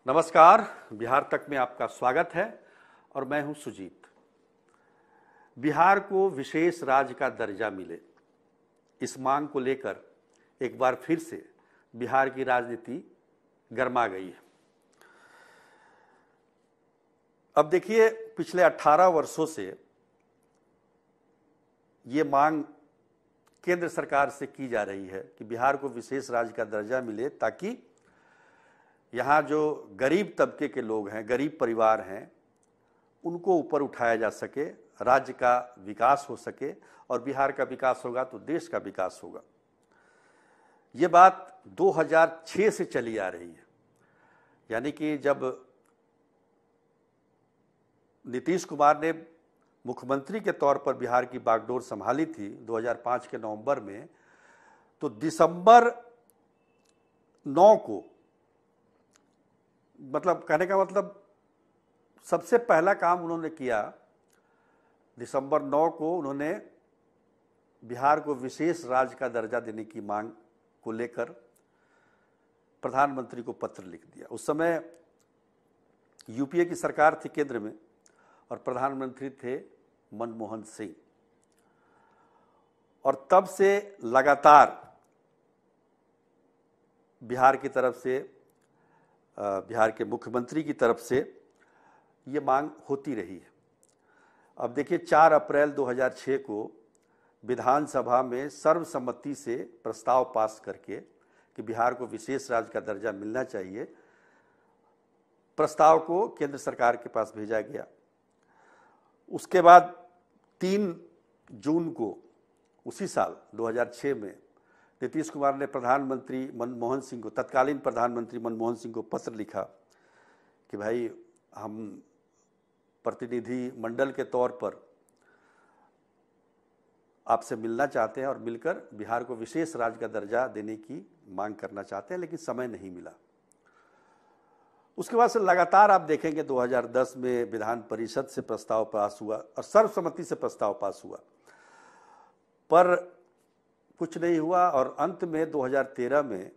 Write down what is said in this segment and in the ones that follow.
नमस्कार। बिहार तक में आपका स्वागत है और मैं हूं सुजीत। बिहार को विशेष राज्य का दर्जा मिले, इस मांग को लेकर एक बार फिर से बिहार की राजनीति गर्मा गई है। अब देखिए, पिछले 18 वर्षों से ये मांग केंद्र सरकार से की जा रही है कि बिहार को विशेष राज्य का दर्जा मिले, ताकि यहाँ जो गरीब तबके के लोग हैं, गरीब परिवार हैं, उनको ऊपर उठाया जा सके, राज्य का विकास हो सके, और बिहार का विकास होगा तो देश का विकास होगा। ये बात 2006 से चली आ रही है, यानी कि जब नीतीश कुमार ने मुख्यमंत्री के तौर पर बिहार की बागडोर संभाली थी 2005 के नवंबर में, तो दिसंबर 9 को, मतलब कहने का मतलब सबसे पहला काम उन्होंने किया, दिसंबर 9 को उन्होंने बिहार को विशेष राज्य का दर्जा देने की मांग को लेकर प्रधानमंत्री को पत्र लिख दिया। उस समय यूपीए की सरकार थी केंद्र में और प्रधानमंत्री थे मनमोहन सिंह, और तब से लगातार बिहार की तरफ से, बिहार के मुख्यमंत्री की तरफ से ये मांग होती रही है। अब देखिए, 4 अप्रैल 2006 को विधानसभा में सर्वसम्मति से प्रस्ताव पास करके कि बिहार को विशेष राज्य का दर्जा मिलना चाहिए, प्रस्ताव को केंद्र सरकार के पास भेजा गया। उसके बाद 3 जून को उसी साल 2006 में नीतीश कुमार ने प्रधानमंत्री मनमोहन सिंह को, तत्कालीन प्रधानमंत्री मनमोहन सिंह को पत्र लिखा कि भाई, हम प्रतिनिधि मंडल के तौर पर आपसे मिलना चाहते हैं और मिलकर बिहार को विशेष राज्य का दर्जा देने की मांग करना चाहते हैं, लेकिन समय नहीं मिला। उसके बाद से लगातार आप देखेंगे 2010 में विधान परिषद से प्रस्ताव पास हुआ और सर्वसम्मति से प्रस्ताव पास हुआ, पर कुछ नहीं हुआ। और अंत में 2013 में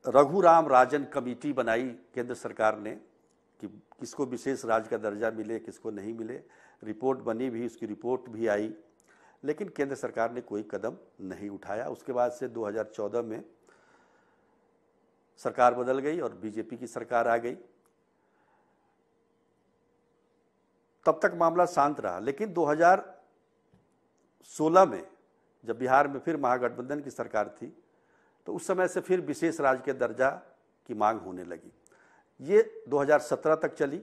रघुराम राजन कमेटी बनाई केंद्र सरकार ने कि किसको विशेष राज्य का दर्जा मिले, किसको नहीं मिले। रिपोर्ट बनी भी, उसकी रिपोर्ट भी आई, लेकिन केंद्र सरकार ने कोई कदम नहीं उठाया। उसके बाद से 2014 में सरकार बदल गई और बीजेपी की सरकार आ गई। तब तक मामला शांत रहा, लेकिन 2016 में जब बिहार में फिर महागठबंधन की सरकार थी, तो उस समय से फिर विशेष राज्य के दर्जा की मांग होने लगी। ये 2017 तक चली।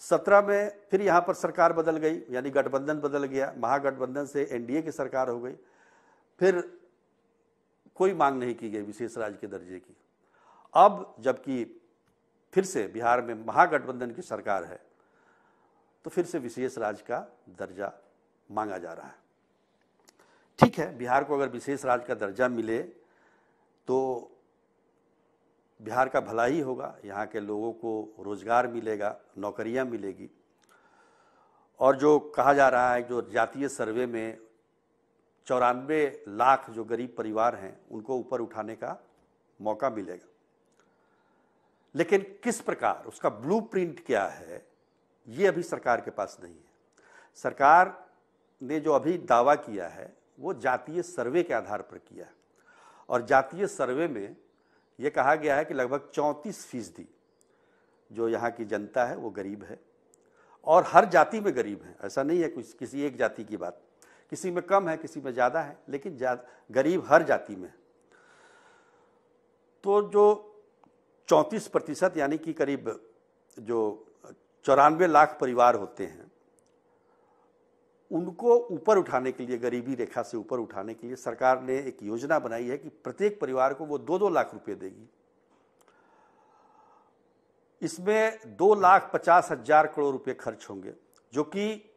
17 में फिर यहाँ पर सरकार बदल गई, यानी गठबंधन बदल गया, महागठबंधन से एनडीए की सरकार हो गई। फिर कोई मांग नहीं की गई विशेष राज्य के दर्जे की। अब जबकि फिर से बिहार में महागठबंधन की सरकार है, तो फिर से विशेष राज्य का दर्जा मांगा जा रहा है। ठीक है, बिहार को अगर विशेष राज्य का दर्जा मिले तो बिहार का भला ही होगा, यहाँ के लोगों को रोजगार मिलेगा, नौकरियां मिलेगी। और जो कहा जा रहा है, जो जातीय सर्वे में 94 लाख जो गरीब परिवार हैं, उनको ऊपर उठाने का मौका मिलेगा। लेकिन किस प्रकार, उसका ब्लूप्रिंट क्या है, ये अभी सरकार के पास नहीं है। सरकार ने जो अभी दावा किया है वो जातीय सर्वे के आधार पर किया है, और जातीय सर्वे में ये कहा गया है कि लगभग 34% जो यहाँ की जनता है वो गरीब है, और हर जाति में गरीब है। ऐसा नहीं है कुछ किसी एक जाति की बात, किसी में कम है, किसी में ज़्यादा है, लेकिन गरीब हर जाति में है। तो जो 34% यानी कि करीब जो 94 लाख परिवार होते हैं, उनको ऊपर उठाने के लिए, गरीबी रेखा से ऊपर उठाने के लिए सरकार ने एक योजना बनाई है कि प्रत्येक परिवार को वो 2-2 लाख रुपए देगी। इसमें 2,50,000 करोड़ रुपए खर्च होंगे, जो कि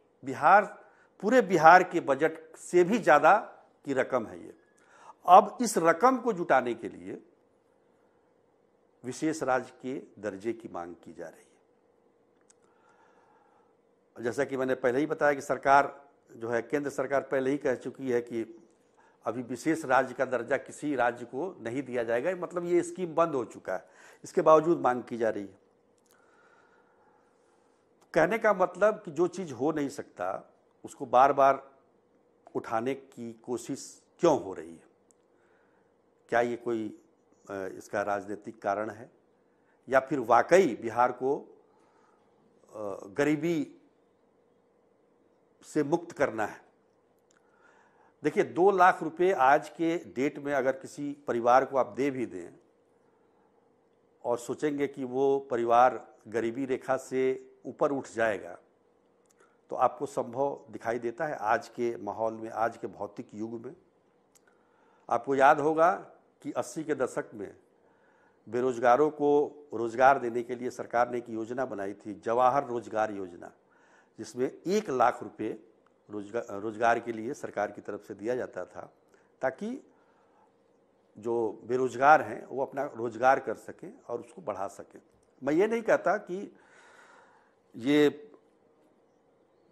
पूरे बिहार के बजट से भी ज़्यादा की रकम है ये। अब इस रकम को जुटाने के लिए विशेष राज्य के दर्जे की मांग की जा रही है। जैसा कि मैंने पहले ही बताया कि सरकार जो है, केंद्र सरकार पहले ही कह चुकी है कि अभी विशेष राज्य का दर्जा किसी राज्य को नहीं दिया जाएगा, मतलब ये स्कीम बंद हो चुका है। इसके बावजूद मांग की जा रही है। कहने का मतलब कि जो चीज़ हो नहीं सकता उसको बार बार उठाने की कोशिश क्यों हो रही है? क्या ये कोई इसका राजनीतिक कारण है, या फिर वाकई बिहार को गरीबी से मुक्त करना है? देखिए, 2 लाख रुपए आज के डेट में अगर किसी परिवार को आप दे भी दें और सोचेंगे कि वो परिवार गरीबी रेखा से ऊपर उठ जाएगा, तो आपको संभव दिखाई देता है आज के माहौल में, आज के भौतिक युग में? आपको याद होगा कि 80 के दशक में बेरोजगारों को रोजगार देने के लिए सरकार ने एक योजना बनाई थी, जवाहर रोजगार योजना, जिसमें 1 लाख रुपए रोजगार के लिए सरकार की तरफ से दिया जाता था, ताकि जो बेरोजगार हैं वो अपना रोजगार कर सकें और उसको बढ़ा सकें। मैं ये नहीं कहता कि ये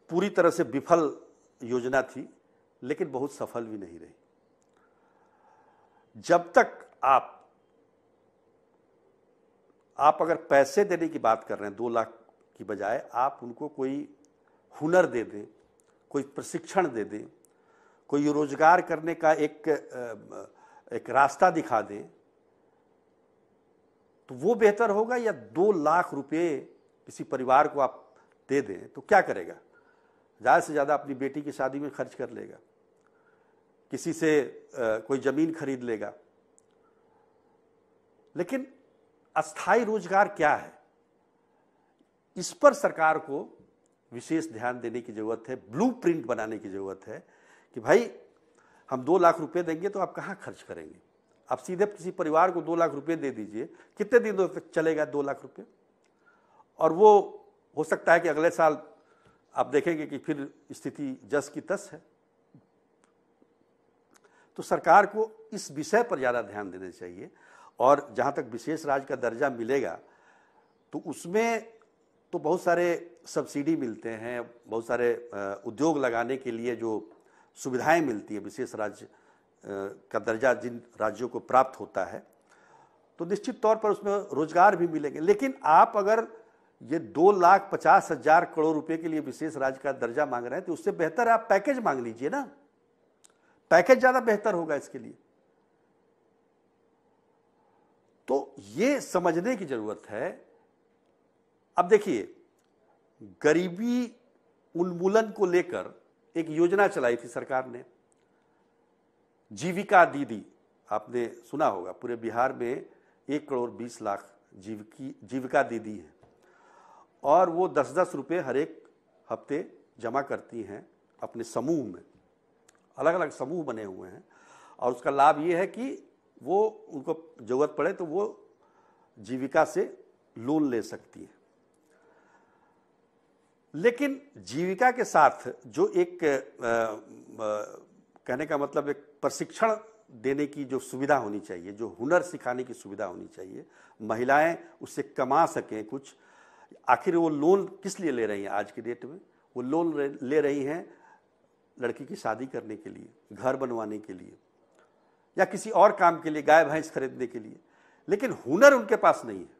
पूरी तरह से विफल योजना थी, लेकिन बहुत सफल भी नहीं रही। जब तक आप अगर पैसे देने की बात कर रहे हैं 2 लाख की बजाय, आप उनको कोई हुनर दे दें, कोई प्रशिक्षण दे दें, कोई रोजगार करने का एक रास्ता दिखा दें, तो वो बेहतर होगा। या 2 लाख रुपए किसी परिवार को आप दे दें तो क्या करेगा? ज़्यादा से ज़्यादा अपनी बेटी की शादी में खर्च कर लेगा, किसी से कोई ज़मीन खरीद लेगा। लेकिन अस्थायी रोजगार क्या है, इस पर सरकार को विशेष ध्यान देने की ज़रूरत है, ब्लूप्रिंट बनाने की ज़रूरत है कि भाई हम 2 लाख रुपए देंगे तो आप कहाँ खर्च करेंगे? आप सीधे किसी परिवार को 2 लाख रुपए दे दीजिए, कितने दिनों तक चलेगा 2 लाख रुपए? और वो हो सकता है कि अगले साल आप देखेंगे कि फिर स्थिति जस की तस है। तो सरकार को इस विषय पर ज़्यादा ध्यान देना चाहिए। और जहाँ तक विशेष राज्य का दर्जा मिलेगा तो उसमें तो बहुत सारे सब्सिडी मिलते हैं, बहुत सारे उद्योग लगाने के लिए जो सुविधाएं मिलती हैं विशेष राज्य का दर्जा जिन राज्यों को प्राप्त होता है, तो निश्चित तौर पर उसमें रोजगार भी मिलेंगे। लेकिन आप अगर ये 2,50,000 करोड़ रुपए के लिए विशेष राज्य का दर्जा मांग रहे हैं तो उससे बेहतर आप पैकेज मांग लीजिए ना, पैकेज ज़्यादा बेहतर होगा इसके लिए। तो ये समझने की जरूरत है। अब देखिए, गरीबी उन्मूलन को लेकर एक योजना चलाई थी सरकार ने, जीविका दीदी, आपने सुना होगा। पूरे बिहार में 1 करोड़ 20 लाख जीविका दीदी हैं और वो 10-10 रुपये हर एक हफ्ते जमा करती हैं अपने समूह में। अलग अलग समूह बने हुए हैं और उसका लाभ ये है कि वो उनको ज़रूरत पड़े तो वो जीविका से लोन ले सकती है। लेकिन जीविका के साथ जो एक कहने का मतलब एक प्रशिक्षण देने की जो सुविधा होनी चाहिए, जो हुनर सिखाने की सुविधा होनी चाहिए, महिलाएं उससे कमा सकें कुछ। आखिर वो लोन किस लिए ले रही हैं आज की डेट में? वो लोन ले रही हैं लड़की की शादी करने के लिए, घर बनवाने के लिए, या किसी और काम के लिए, गाय भैंस खरीदने के लिए। लेकिन हुनर उनके पास नहीं है।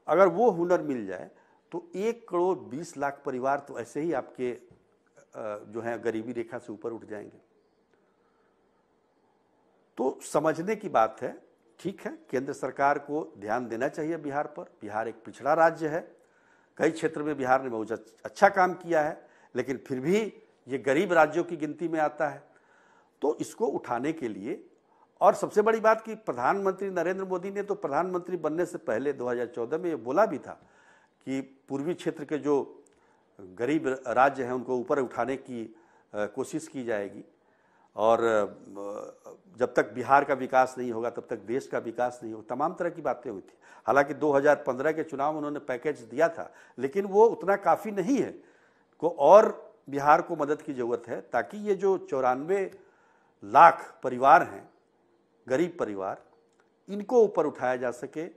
अगर वो हुनर मिल जाए तो 1 करोड़ 20 लाख परिवार तो ऐसे ही आपके जो है गरीबी रेखा से ऊपर उठ जाएंगे। तो समझने की बात है। ठीक है, केंद्र सरकार को ध्यान देना चाहिए बिहार पर। बिहार एक पिछड़ा राज्य है, कई क्षेत्र में बिहार ने बहुत अच्छा काम किया है, लेकिन फिर भी ये गरीब राज्यों की गिनती में आता है। तो इसको उठाने के लिए, और सबसे बड़ी बात कि प्रधानमंत्री नरेंद्र मोदी ने तो प्रधानमंत्री बनने से पहले 2014 में ये बोला भी था कि पूर्वी क्षेत्र के जो गरीब राज्य हैं उनको ऊपर उठाने की कोशिश की जाएगी, और जब तक बिहार का विकास नहीं होगा तब तक देश का विकास नहीं होगा। तमाम तरह की बातें हुई थी। हालांकि 2015 के चुनाव में उन्होंने पैकेज दिया था, लेकिन वो उतना काफ़ी नहीं है। को और बिहार को मदद की ज़रूरत है ताकि ये जो 94 लाख परिवार हैं, गरीब परिवार, इनको ऊपर उठाया जा सके,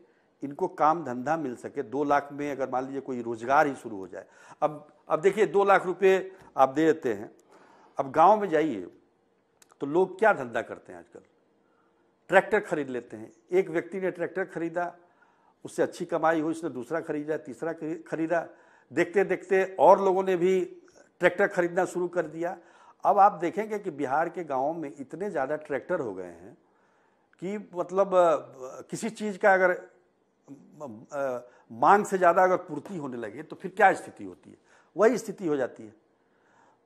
इनको काम धंधा मिल सके। 2 लाख में अगर मान लीजिए कोई रोजगार ही शुरू हो जाए। अब देखिए 2 लाख रुपए आप दे देते हैं। अब गांव में जाइए, तो लोग क्या धंधा करते हैं आजकल, ट्रैक्टर खरीद लेते हैं। एक व्यक्ति ने ट्रैक्टर खरीदा, उससे अच्छी कमाई हुई, उसने दूसरा खरीदा, तीसरा खरीदा, देखते देखते और लोगों ने भी ट्रैक्टर खरीदना शुरू कर दिया। अब आप देखेंगे कि बिहार के गाँवों में इतने ज़्यादा ट्रैक्टर हो गए हैं कि मतलब किसी चीज़ का अगर मांग से ज़्यादा अगर पूर्ति होने लगे तो फिर क्या स्थिति होती है, वही स्थिति हो जाती है।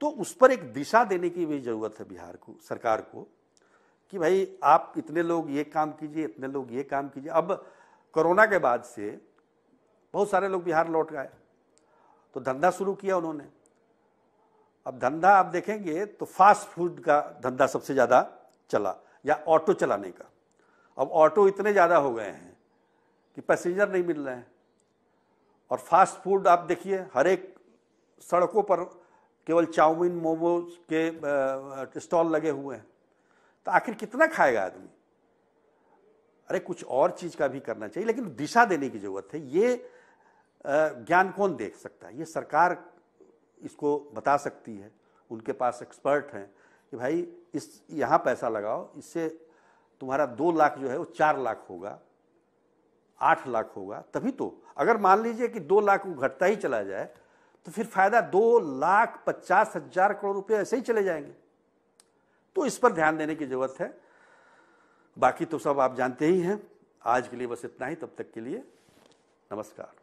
तो उस पर एक दिशा देने की भी ज़रूरत है बिहार को, सरकार को, कि भाई आप इतने लोग ये काम कीजिए, इतने लोग ये काम कीजिए। अब कोरोना के बाद से बहुत सारे लोग बिहार लौट गए, तो धंधा शुरू किया उन्होंने। अब धंधा आप देखेंगे तो फास्ट फूड का धंधा सबसे ज़्यादा चला, या ऑटो चलाने का। अब ऑटो इतने ज़्यादा हो गए हैं कि पैसेंजर नहीं मिल रहे हैं, और फास्ट फूड आप देखिए हर एक सड़कों पर केवल चाउमीन मोमोज के स्टॉल लगे हुए हैं। तो आखिर कितना खाएगा आदमी? अरे कुछ और चीज़ का भी करना चाहिए, लेकिन दिशा देने की ज़रूरत है। ये ज्ञान कौन देख सकता है? ये सरकार इसको बता सकती है, उनके पास एक्सपर्ट हैं कि भाई इस यहाँ पैसा लगाओ, इससे तुम्हारा 2 लाख जो है वो 4 लाख होगा, 8 लाख होगा। तभी तो अगर मान लीजिए कि 2 लाख वो घटता ही चला जाए तो फिर फायदा 2,50,000 करोड़ रुपए ऐसे ही चले जाएंगे। तो इस पर ध्यान देने की जरूरत है। बाकी तो सब आप जानते ही हैं। आज के लिए बस इतना ही, तब तक के लिए नमस्कार।